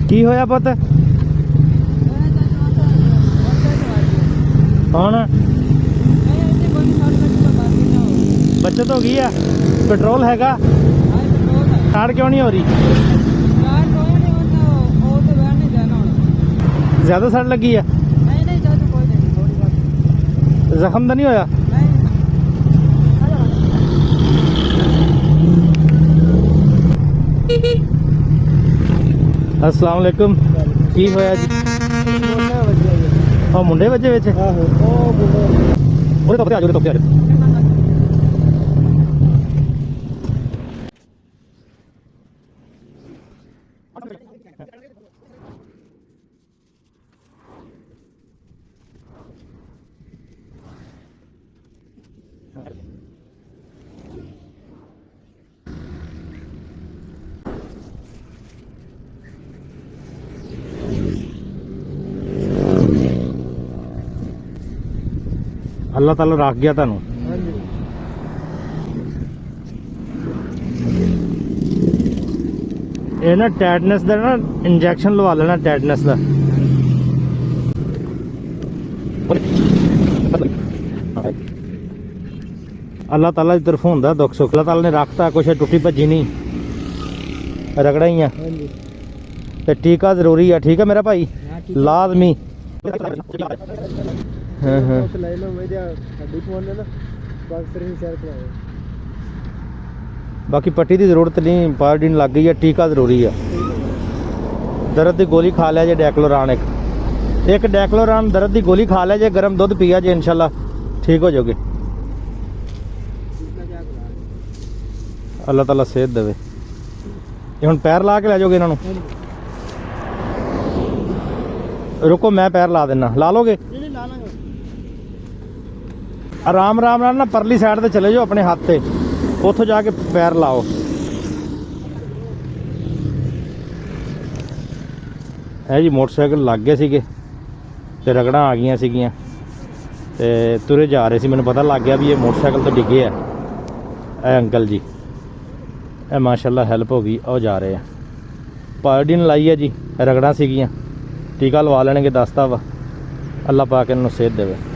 ਕੀ ਹੋਇਆ ਪੁੱਤ ਹੁਣ ਬੱਚਤ ਹੋ ਗਈ ਆ ਪੈਟਰੋਲ ਹੈਗਾ ਕਾਰ ਕਿਉਂ ਨਹੀਂ ਹੋ ਰਹੀ ਜ਼ਿਆਦਾ ਸੜ ਲੱਗੀ ਆ ਜ਼ਖਮ ਤਾਂ ਨਹੀਂ ਹੋਇਆ अस्सलाम वालेकुम की होया जी मुंडे बजे विच ओरे टप्पे आ जाओ अल्लाह ताला रख गया तुहानू ये ना टैटनस का ना इंजैक्शन लवा लेना टैटनस का अल्लाह ताला की तरफ होंदा दुख सुख अल्लाह ताला ने रखता कुछ टुटी भजी नहीं रगड़ा ही है टीका जरूरी है ठीक है मेरा भाई लाजमी हाँ हाँ बाकी पट्टी की जरूरत नहीं पायोडीन लग गई है टीका जरूरी है दर्द की गोली खा लिया जे डैक्लोरान एक डैक्लोरान दर्द की गोली खा लिया जे गर्म दूध पिया जे इंशाल्लाह ठीक हो जाओगे अल्लाह ताला सेहत देवे ये हुण पैर ला के लै जाओगे इन्हों रुको मैं पैर ला देना ला लोगे आराम आराम ना परली साइड ते चले जाओ अपने हाथ से उतो जाके पैर लाओ है जी मोटरसाइकिल लग गए सीगे ते रगड़ा आ गई सीगियां ते तुरे जा रहे सी मैनूं पता लग गया भी ये मोटरसाइकिल तो डिगे है ए अंकल जी ए माशाल्लाह हेल्प हो गई और जा रहे हैं पायोडीन लाई है जी रगड़ा सीगियां टीका लवा लेंगे दसता वा अल्लाह पाक इन्हूं सेहत देवे।